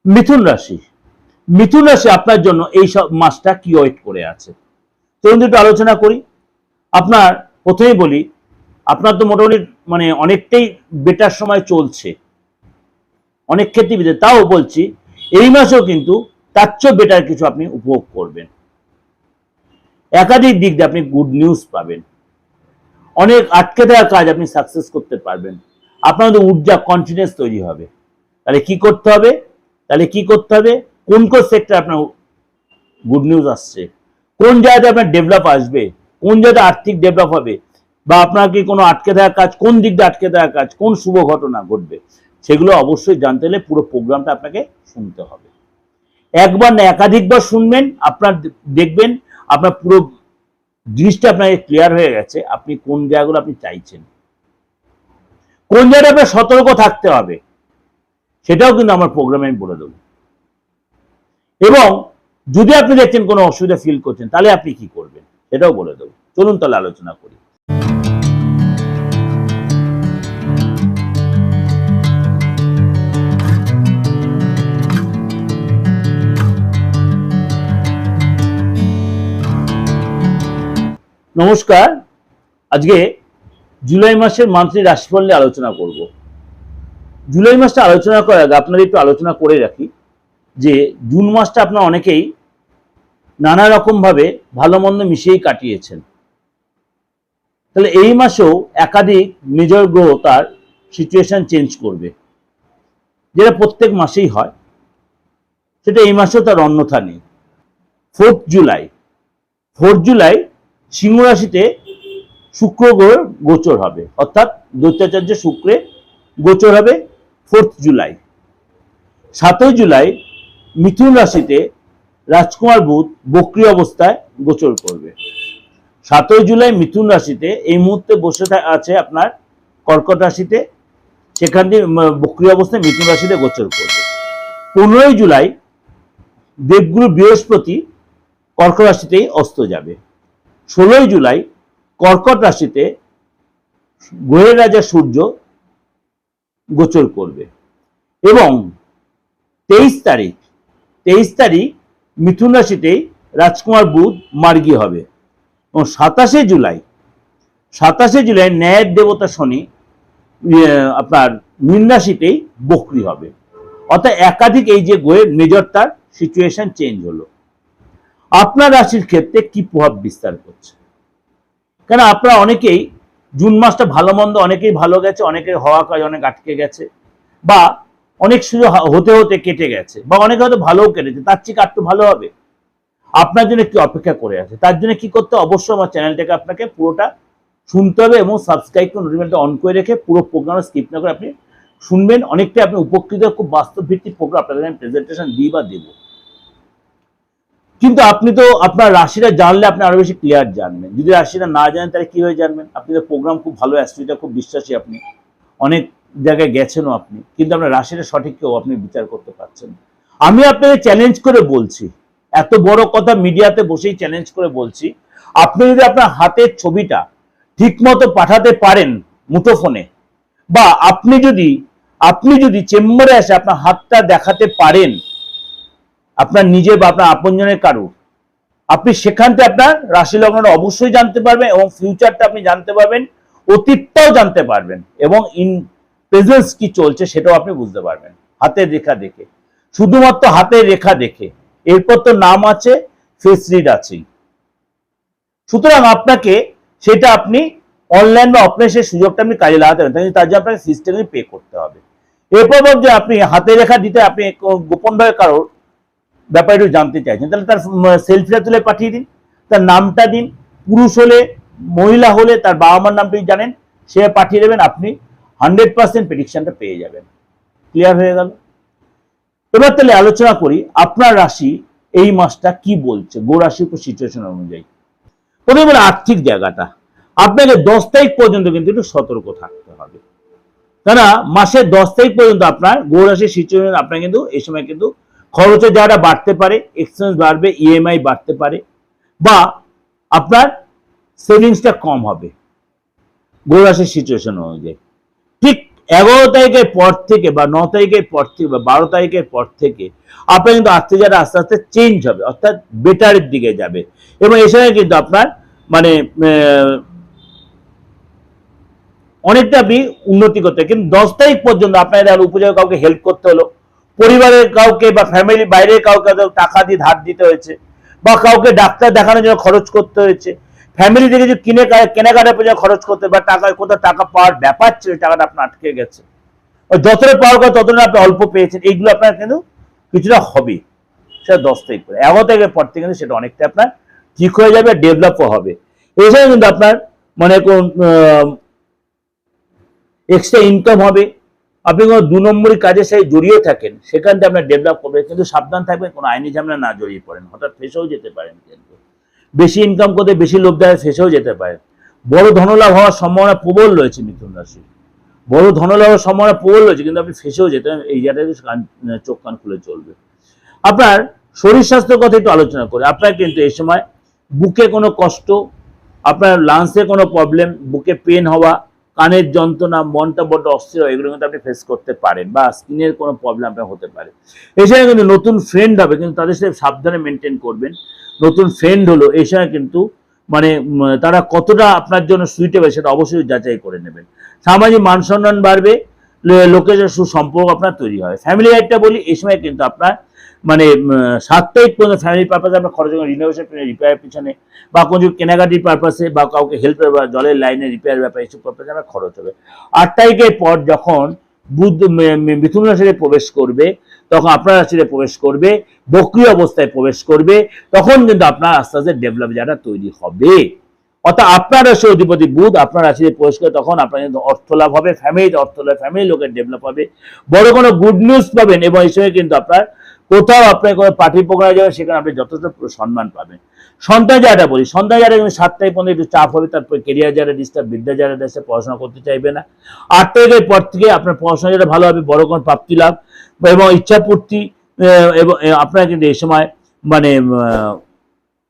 মিথুন রাশি, মিথুন রাশি আপনার জন্য এই সব মাসটা কি ওয়েট করে আছে চলুন একটু আলোচনা করি। আপনার প্রথমেই বলি, আপনার তো মোটামুটি অনেকটাই বেটার সময় চলছে, অনেক ক্ষেত্রে তাও বলছি এই মাসেও কিন্তু তার চেয়েও বেটার কিছু আপনি উপভোগ করবেন। একাধিক দিক দিয়ে আপনি গুড নিউজ পাবেন, অনেক আটকে থাকা কাজ আপনি সাকসেস করতে পারবেন, আপনার মধ্যে ঊর্জা কনফিডেন্স তৈরি হবে। তাহলে কি করতে হবে, কোন কোন সেক্টর আপনার গুড নিউজ আসছে, কোন জায়গাতে আপনার ডেভেলপ আসবে, কোন জায়গাতে আর্থিক ডেভেলপ হবে, বা আপনার কি কোনো আটকে থাকা কাজ, কোন দিক দিয়ে আটকে থাকা কাজ, কোন শুভ ঘটনা ঘটবে, সেগুলো অবশ্যই জানতে হলে পুরো প্রোগ্রামটা আপনাকে শুনতে হবে। একবার না একাধিকবার শুনবেন, আপনার দেখবেন আপনার পুরো জিনিসটা আপনাকে ক্লিয়ার হয়ে গেছে, আপনি কোন জায়গাগুলো আপনি চাইছেন, কোন জায়গায় আপনার সতর্ক থাকতে হবে, সেটাও কিন্তু আমার প্রোগ্রামে আমি বলে দেবো। এবং যদি আপনি দেখছেন কোনো অসুবিধা ফিল করছেন, তাহলে আপনি কি করবেন সেটাও বলে দেবো। চলুন তাহলে আলোচনা করি। নমস্কার, আজকে জুলাই মাসের মান্থলি রাশিফল নিয়ে আলোচনা করব। জুলাই মাসটা আলোচনা করার আগে আপনাদের একটু আলোচনা করে রাখি যে জুন মাসটা আপনারা অনেকেই নানা রকম ভাবে ভালো মন্দ মিশিয়েই কাটিয়েছেন। তাহলে এই মাসেও একাধিক মেজর গ্রহ তার সিচুয়েশন চেঞ্জ করবে, যেটা প্রত্যেক মাসেই হয়, সেটা এই মাসেও তার অন্যথা নেই। 4 জুলাই সিংহ রাশিতে শুক্র গ্রহ গোচর হবে, অর্থাৎ দৈত্যাচার্য শুক্রে গোচর হবে 4 জুলাই। 7 জুলাই মিথুন রাশিতে রাজকুমার বুধ বক্রী অবস্থায় গোচর করবে। 7 জুলাই মিথুন রাশিতে এই মুহূর্তে বসে আছে আপনার কর্কট রাশিতে, সেখান দিয়ে বক্রী অবস্থায় মিথুন রাশিতে গোচর করবে। 15 জুলাই দেবগুরু বৃহস্পতি কর্কট রাশিতেই অস্ত যাবে। 16 জুলাই কর্কট রাশিতে গ্রহের রাজা সূর্য গোচর করবে এবং 23 তারিখ মিথুন রাশিতেই রাজকুমার বুধ মার্গী হবে এবং 27 জুলাই ন্যায়ের দেবতা শনি আপনার মীন রাশিতেই বক্রী হবে। অর্থাৎ একাধিক এই যে গ্রহের মেজর তার সিচুয়েশন চেঞ্জ হলো। আপনার রাশির ক্ষেত্রে কি প্রভাব বিস্তার করছে, কেন আপনারা অনেকেই জুন মাসটা ভালো মন্দ অনেকেই ভালো গেছে, অনেকের হওয়া কাজ অনেক আটকে গেছে, বা অনেক সুযোগ হতে হতে কেটে গেছে, বা অনেকে হয়তো ভালোও কেটেছে, তার চেয়ে একটু ভালো হবে। আপনার জন্য একটু অপেক্ষা করে আছে, তার জন্য কি করতে, অবশ্যই আমার চ্যানেলটাকে আপনাকে পুরোটা শুনতে হবে এবং সাবস্ক্রাইব করে নোটিফিকেশনটা অন করে রেখে পুরো প্রোগ্রাম স্কিপ না করে আপনি শুনবেন। অনেকটাই আপনি উপকৃত, খুব বাস্তব ভিত্তিক প্রোগ্রাম আপনাদের আমি প্রেজেন্টেশন দিই বা দেবো। কিন্তু আপনি তো আপনার রাশিটা জানলে আপনি আরো বেশি ক্লিয়ার জানবেন। যদি রাশিটা না জানেন তাহলে কিভাবে জানবেন? আপনি তো প্রোগ্রাম খুব ভালো, অ্যাস্ট্রোলজিটা খুব বিশ্বাসী, আপনি অনেক জায়গায় গেছেনও আপনি, কিন্তু আপনার রাশিটা সঠিক কেউ আপনি বিচার করতে পারছেন। আমি আপনাকে চ্যালেঞ্জ করে বলছি, এত বড় কথা মিডিয়াতে বসেই চ্যালেঞ্জ করে বলছি, আপনি যদি আপনার হাতের ছবিটা ঠিক মতো পাঠাতে পারেন মুঠোফোনে, বা আপনি যদি চেম্বারে এসে আপনার হাতটা দেখাতে পারেন আপনার নিজে বা আপনার আপনজনের কারো, আপনি সেখান থেকে আপনার রাশি লগ্নটা অবশ্যই জানতে পারবেন এবং ফিউচারটা আপনি জানতে পারবেন, অতীতটাও জানতে পারবেন এবং ইন প্রেজেন্স কি চলছে সেটাও আপনি বুঝতে পারবেন হাতের রেখা দেখে, শুধুমাত্র হাতের রেখা দেখে। এরপর তো নাম আছে, ফেস রিড আছেই। সুতরাং আপনাকে সেটা আপনি অনলাইন বা অফলাইন সেই সুযোগটা আপনি কাজে লাগাতে পারেন, তার জন্য আপনাকে সিস্টেমে পে করতে হবে। এরপর যে আপনি হাতের রেখা দিতে আপনি গোপনভাবে কারোর ব্যাপারে একটু জানতে চাইছেন, তাহলে তার সেলফিটা তুলে পাঠিয়ে দিন, তার নামটা দিন, পুরুষ হলে মহিলা হলে তার বাবা মার নামটা জানেন, সে পাঠিয়ে দেবেন, আপনি 100% প্রেডিকশনটা পেয়ে যাবেন। ক্লিয়ার হয়ে গেল? এবার তাহলে আলোচনা করি আপনার রাশি এই মাসটা কি বলছে গো রাশির উপর সিচুয়েশন অনুযায়ী। প্রথমে বলে আর্থিক জায়গাটা, আপনাকে 10 তারিখ পর্যন্ত কিন্তু একটু সতর্ক থাকতে হবে, কেননা মাসের 10 তারিখ পর্যন্ত আপনার গো রাশির সিচুয়েশন আপনার কিন্তু এই সময় কিন্তু খরচের জায়গাটা বাড়তে পারে, এক্সপেন্স বাড়বে, ইএমআই বাড়তে পারে, বা আপনার সেভিংসটা কম হবে গো রাশির সিচুয়েশন অনুযায়ী। ঠিক 11 তারিখের পর থেকে বা 9 তারিখের পর থেকে বা 12 তারিখের পর থেকে আপনার কিন্তু আর্থিক জায়গাটা আস্তে আস্তে চেঞ্জ হবে, অর্থাৎ বেটারের দিকে যাবে। এবং এ সময় কিন্তু আপনার মানে অনেকটা আপনি উন্নতি করতে, কিন্তু 10 তারিখ পর্যন্ত আপনার উপযোগে কাউকে হেল্প করতে হলো, পরিবারের কাউকে বা ফ্যামিলি বাইরের কাউকে টাকা দিয়ে ধার দিতে হয়েছে, বা কাউকে ডাক্তার দেখানোর জন্য খরচ করতে হয়েছে, ফ্যামিলি থেকে যে কেনাকাটার পর্যন্ত খরচ করতে, বা কোথাও টাকা পাওয়ার ব্যাপার ছিল, টাকাটা আপনার আটকে গেছে, যতটা পাওয়ার কথা ততটা আপনি অল্প পেয়েছেন, এইগুলো আপনার কিন্তু কিছুটা হবে। সেটা 10 তারিখ পরে, 11 তারিখের পর থেকে কিন্তু সেটা অনেকটা আপনার ঠিক হয়ে যাবে, ডেভেলপও হবে। এছাড়া কিন্তু আপনার মানে কোন এক্সট্রা ইনকাম হবে। আপনি কোনো 2 নম্বরই কাজের সাথে জড়িয়ে থাকেন, সেখান থেকে আপনার ডেভেলপ করবে, কিন্তু সাবধান থাকবেন কোনো আইনি ঝামেলা না জড়িয়ে পড়েন, হঠাৎ ফেসেও যেতে পারেন। কিন্তু বেশি ইনকাম করতে বেশি লোভ দেখায় ফেসেও যেতে পারেন। বড় ধনলাভ হওয়ার সম্ভাবনা প্রবল রয়েছে মিথুন রাশি, বড় ধনলাভের সম্ভাবনা প্রবল রয়েছে, কিন্তু আপনি ফেসেও যেতে পারেন। এই জায়গাটা চোখ কান খুলে চলবে। আপনার শরীর স্বাস্থ্যের কথা একটু আলোচনা করে, আপনার কিন্তু এই সময় বুকে কোনো কষ্ট, আপনার লাংসে কোনো প্রবলেম, বুকে পেন হওয়া, কানের যন্ত্রণা, মনটা বড্ড অস্থির হয়, এগুলো কিন্তু আপনি ফেস করতে পারেন, বা স্কিনের কোনো প্রবলেম আপনার হতে পারে। এছাড়া কিন্তু নতুন ফ্রেন্ড হবে, কিন্তু তাদের সাথে সাবধানে মেনটেন করবেন। নতুন ফ্রেন্ড হলো, এই সময় কিন্তু মানে তারা কতটা আপনার জন্য সুইটেবল সেটা অবশ্যই যাচাই করে নেবেন। সামাজিক মান সম্মান বাড়বে, লোকের সুসম্পর্ক আপনার তৈরি হয়। ফ্যামিলি লাইফটা বলি, এই সময় কিন্তু আপনার মানে 7 তারিখ পর্যন্ত ফ্যামিলি পারপাসে আপনার খরচ, রিনোভেশন রিপেয়ার পিছনে, বা কোনো কেনাকাটির পারপাসে, বা কাউকে হেল্পের বা জলের লাইনে রিপেয়ার ব্যাপারে, এইসব পারপাসে আমার খরচ হবে। 8 তারিখের পর যখন বুধ মিথুন রাশিতে প্রবেশ করবে, তখন আপনার রাশিতে প্রবেশ করবে, বক্রী অবস্থায় প্রবেশ করবে, তখন কিন্তু আপনার আস্তে আস্তে ডেভেলপ জায়গাটা তৈরি হবে। অর্থাৎ আপনার রাশির অধিপতি বুধ আপনার রাশিতে প্রবেশ করে, তখন আপনার কিন্তু অর্থ লাভ হবে, ফ্যামিলিতে অর্থ লাভ, ফ্যামিলির লোকের ডেভেলপ হবে, বড় কোনো গুড নিউজ পাবেন, এবং এই সময় কিন্তু আপনার কোথাও আপনার কোনো পার্টি প্রোগ্রামে যাবেন, সেখানে আপনি যথেষ্ট সম্মান পাবেন। সন্তান জায়গাটা বলি, সন্তান জায়গাটা কিন্তু 7 তারিখ পর্যন্ত একটু চাপ হবে, তারপর কেরিয়ার জায়গাটা ডিস্টার্ব, বিদ্যা জায়গাটা ডিস্টার্ব, পড়াশোনা করতে চাইবে না। 8 তারিখের পর থেকে আপনার পড়াশোনা যেটা ভালো হবে, বড় কোনো প্রাপ্তি লাভ এবং ইচ্ছা পূর্তি, এবং আপনার কিন্তু এই সময় মানে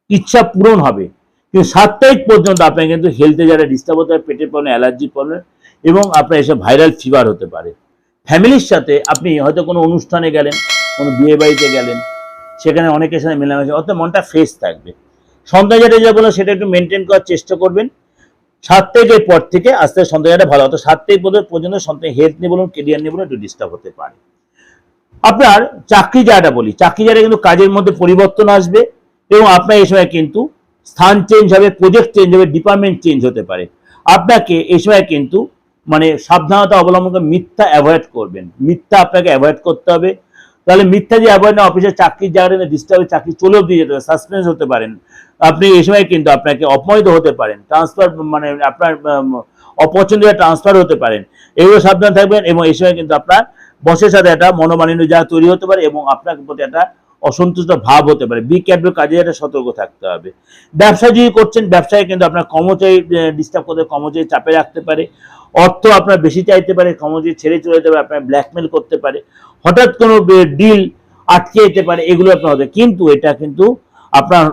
ইচ্ছা পূরণ হবে। কিন্তু 7 তারিখ পর্যন্ত আপনার কিন্তু হেলথে যারা ডিস্টার্ব হতে পারে, পেটের প্রবলেম, অ্যালার্জি প্রবলেম, এবং আপনার এসব ভাইরাল ফিভার হতে পারে। ফ্যামিলির সাথে আপনি হয়তো কোনো অনুষ্ঠানে গেলেন, কোনো বিয়ে বাড়িতে গেলেন, সেখানে অনেকের সাথে মেলামেশা, অর্থাৎ মনটা ফ্রেশ থাকবে। সন্তান যেটা যা বললো সেটা একটু মেনটেন করার চেষ্টা করবেন। 7 তারিখের পর থেকে আস্তে আস্তে সন্তান জায়গাটা ভালো, অর্থাৎ 7 তারিখ পর্যন্ত সন্তান হেলথ নিয়ে বলুন, কেরিয়ার নিয়ে বলুন, একটু ডিস্টার্ব হতে পারে। আপনার চাকরি জায়গাটা বলি, চাকরি জায়গাটা কিন্তু কাজের মধ্যে পরিবর্তন আসবে, এবং আপনার এই সময় কিন্তু স্থান চেঞ্জ হবে, প্রজেক্ট চেঞ্জ হবে, ডিপার্টমেন্ট চেঞ্জ হতে পারে। আপনাকে এই সময় কিন্তু মানে সাবধানতা অবলম্বন করে মিথ্যা অ্যাভয়েড করবেন, মিথ্যা আপনাকে অ্যাভয়েড করতে হবে। তাহলে মিথ্যা যে অ্যাভয়েড না, অফিসের চাকরির জায়গাটা ডিস্টার্ব, চাকরি চলেও দিয়ে যেতে পারে, সাসপেন্স হতে পারেন আপনি এই সময়, কিন্তু আপনাকে অপমানিত হতে পারেন, ট্রান্সফার মানে আপনার অপছন্দের ট্রান্সফার হতে পারেন, এগুলো সাবধান থাকবেন। এবং এই সময় কিন্তু আপনার বসের সাথে একটা মনোমালিন্য যা তৈরি হতে পারে, এবং আপনার প্রতি একটা অসন্তুষ্ট ভাব হতে পারে। বি কেয়ারফুল, কাজে একটা সতর্ক থাকতে হবে। ব্যবসা যদি করছেন, ব্যবসায় কিন্তু আপনার কর্মচারী ডিস্টার্ব করতে, কর্মচারী চাপে রাখতে পারে, অর্থ আপনার বেশি চাইতে পারে, কর্মচারী ছেড়ে চলে যেতে পারে, আপনার ব্ল্যাকমেল করতে পারে, হঠাৎ কোনো ডিল আটকে যেতে পারে, এগুলো আপনার হতে। কিন্তু এটা কিন্তু আপনার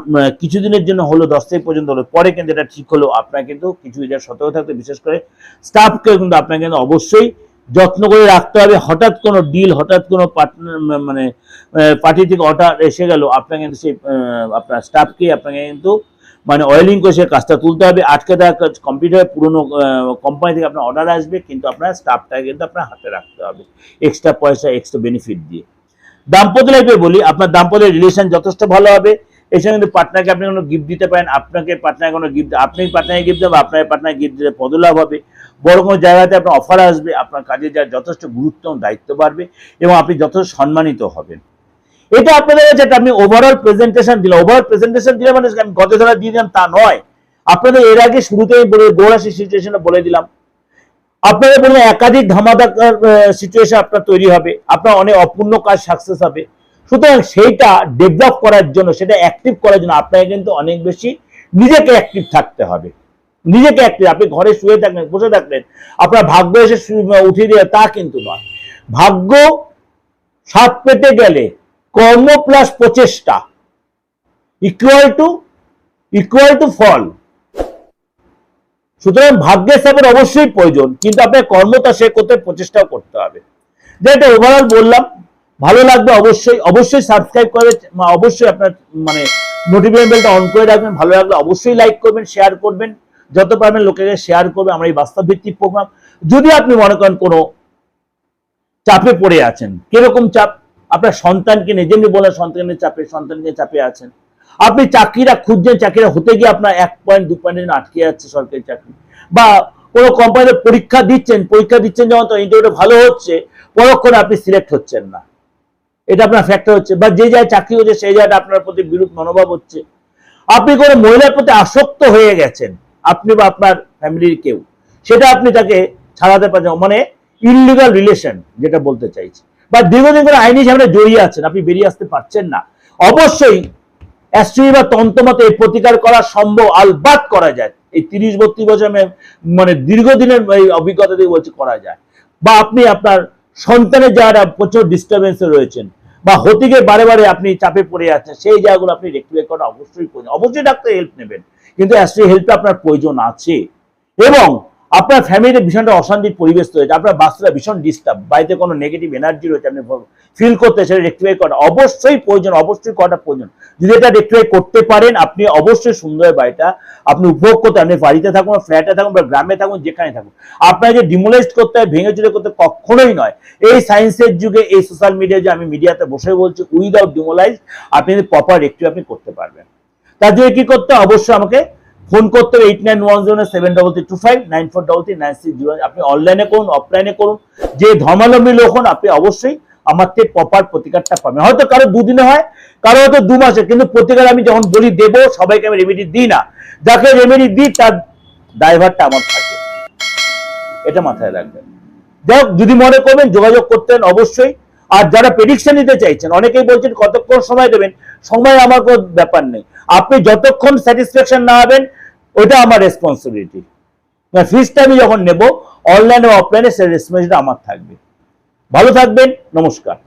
কিছুদিনের জন্য হলো, 10 তারিখ পর্যন্ত হলো, পরে কিন্তু এটা ঠিক হলো। আপনার কিন্তু কিছু এটা সতর্ক থাকতে, বিশেষ করে স্টাফকে কিন্তু আপনাকে কিন্তু অবশ্যই যত্ন করে রাখতে হবে। হঠাৎ কোনো ডিল, হঠাৎ কোনো পার্টনার মানে পার্টি থেকে অর্ডার এসে গেল, আপনাকে কিন্তু সেই আপনার স্টাফকে আপনাকে কিন্তু মানে অয়েলিং করে সে কাজটা তুলতে হবে। আটকে থাকা কাজ কমপ্লিট হয়ে পুরোনো কোম্পানি থেকে আপনার অর্ডার আসবে, কিন্তু আপনার স্টাফটাকে কিন্তু আপনার হাতে রাখতে হবে, এক্সট্রা পয়সা, এক্সট্রা বেনিফিট দিয়ে। দাম্পত্য লাইফে বলি, আপনার দাম্পত্য রিলেশন যথেষ্ট ভালো হবে। এছাড়া কিন্তু পার্টনারকে আপনি কোনো গিফট দিতে পারেন, আপনাকে পার্টনার কোনো গিফট, আপনি পার্টনারকে গিফট দেবেন, আপনার পার্টনার গিফট দিলে পদলাভ হবে। বড় কোনো জায়গাতে আপনার অফার আসবে, আপনার কাজে যা যথেষ্ট গুরুত্ব এবং দায়িত্ব বাড়বে, এবং আপনি যথেষ্ট সম্মানিত হবেন। এটা আপনাদের কাছে আমি ওভারঅল প্রেজেন্টেশন দিলাম। ওভারঅল প্রেজেন্টেশন দিলে মানে আমি গত ধরা দিয়ে দিলাম তা নয়, আপনাদের এর আগে শুরুতে বলে গোরাশির সিচুয়েশনটা বলে দিলাম। আপনাদের বলুন একাধিক ধামাধাকার সিচুয়েশন আপনার তৈরি হবে, আপনার অনেক অপূর্ণ কাজ সাকসেস হবে। সুতরাং সেইটা ডেভেলপ করার জন্য, সেটা অ্যাক্টিভ করার জন্য আপনাকে কিন্তু অনেক বেশি নিজেকে অ্যাক্টিভ থাকতে হবে। নিজেকে অ্যাক্টিভ, আপনি ঘরে শুয়ে থাকলেন, বসে থাকলেন, আপনার ভাগ্য এসে উঠিয়ে দিয়ে তা কিন্তু নয়। ভাগ্য সাত পেতে গেলে কর্ম প্লাস প্রচেষ্টা ইকুয়াল টু ফল। সুতরাং ভাগ্যের সাপোর্ট অবশ্যই প্রয়োজন, কিন্তু আপনার কর্মটা সে করতে প্রচেষ্টাও করতে হবে। যেটা ওভারঅল বললাম, ভালো লাগবে অবশ্যই, অবশ্যই সাবস্ক্রাইব করে, অবশ্যই আপনার মানে নোটিফিকেশন বেলটা অন করে রাখবেন। ভালো লাগলে অবশ্যই লাইক করবেন, শেয়ার করবেন, যত পারবেন লোকের শেয়ার করবেন। আমরা এই বাস্তব ভিত্তিক প্রোগ্রাম। যদি আপনি মনে করেন কোনো চাপে পড়ে আছেন, কিরকম চাপ, আপনার সন্তানকে নিয়ে, যেমনি বলেন সন্তানের চাপে, সন্তানকে চাপে আছেন, আপনি চাকরিটা খুঁজছেন, চাকরিটা হতে গিয়ে আপনার 1 পয়েন্ট 2 পয়েন্টের আটকে যাচ্ছে সরকারি চাকরি, বা কোনো কোম্পানিতে পরীক্ষা দিচ্ছেন যখন তো ইন্টারভিউটা ভালো হচ্ছে, পরক্ষণে আপনি সিলেক্ট হচ্ছেন না, এটা আপনার ফ্যাক্টর হচ্ছে, বা যে জায়গায় চাকরি হচ্ছে সেই জায়গাটা আপনার প্রতি বিরূপ মনোভাব হচ্ছে, আপনি কোনো মহিলার প্রতি আসক্ত হয়ে গেছেন, আপনি বা আপনার ফ্যামিলির কেউ, সেটা আপনি তাকে ছাড়াতে পারছেন, মানে ইললিগাল রিলেশন যেটা বলতে চাইছি, বা দীর্ঘদিন করে আইনি ঝামেলা জড়িয়ে আছেন, আপনি বেরিয়ে আসতে পারছেন না, অবশ্যই অ্যাস্ট্রোলজি বা তন্ত্রমতে এই প্রতিকার করা সম্ভব, আলবাত করা যায়। এই 30-32 বছর মানে দীর্ঘদিনের এই অভিজ্ঞতা দিয়ে বলছি করা যায়। বা আপনি আপনার সন্তানের যারা প্রচুর ডিস্টারবেন্সে রয়েছেন, বা হতে গিয়ে বারে বারে আপনি চাপে পড়ে যাচ্ছেন, সেই জায়গাগুলো আপনি রেক্টিফাই করা অবশ্যই প্রয়োজন। অবশ্যই ডাক্তার হেল্প নেবেন, কিন্তু অ্যাস্ট্রো হেল্পটা আপনার প্রয়োজন আছে। এবং আপনার ফ্যামিলিতে ভীষণটা অশান্তির পরিবেশ রয়েছে, আপনার বাচ্চারা ভীষণ ডিস্টার্ব, বাড়িতে কোনো নেগেটিভ এনার্জি রয়েছে, আপনি ফিল করতে, সেটা রেক্টিফাই করা অবশ্যই প্রয়োজন, অবশ্যই করাটা প্রয়োজন। যদি এটা রেক্টিফাই করতে পারেন, আপনি অবশ্যই সুন্দর বাড়িটা আপনি উপভোগ করতে, আপনি বাড়িতে থাকুন, ফ্ল্যাটে থাকুন, বা গ্রামে থাকুন, যেখানে থাকুন, আপনার যে ডিমোলাইজ করতে হয়, ভেঙে চুরে করতে কখনোই নয়। এই সায়েন্সের যুগে, এই সোশ্যাল মিডিয়ায় যে আমি মিডিয়াতে বসে বলছি, উইদাউট ডিমোলাইজ আপনি প্রপার রেক্টিফাই আপনি করতে পারবেন। তার জন্য কি করতে, অবশ্যই আমাকে ফোন করতে হবে 89107325 943396 আপনি অনলাইনে করুন, অফলাইনে করুন, যে ধর্মাবলম্বী লোক হন, আপনি অবশ্যই আমার থেকে প্রপার প্রতিকারটা পাবেন। হয়তো কারো 2 দিনে হয়, কারো হয়তো 2 মাসে, কিন্তু প্রতিকার আমি যখন বলি দেবো, সবাইকে আমি রেমেডি দিই না, যাকে রেমেডি দিই তার ড্রাইভারটা আমার থাকে, এটা মাথায় রাখবেন। যাই হোক, যদি মনে করবেন যোগাযোগ করতেন অবশ্যই। আর যারা প্রেডিকশন নিতে চাইছেন, অনেকেই বলছেন কতক্ষণ সময় দেবেন, সময় আমার কোনো ব্যাপার নেই, আপনি যতক্ষণ স্যাটিসফ্যাকশন না হবেন ওইটা আমার রেসপন্সিবিলিটি। ফিজটা আমি যখন নেব অনলাইনে অফলাইনে, সেই রেসপন্সিবিলিটি আমার থাকবে। ভালো থাকবেন, নমস্কার।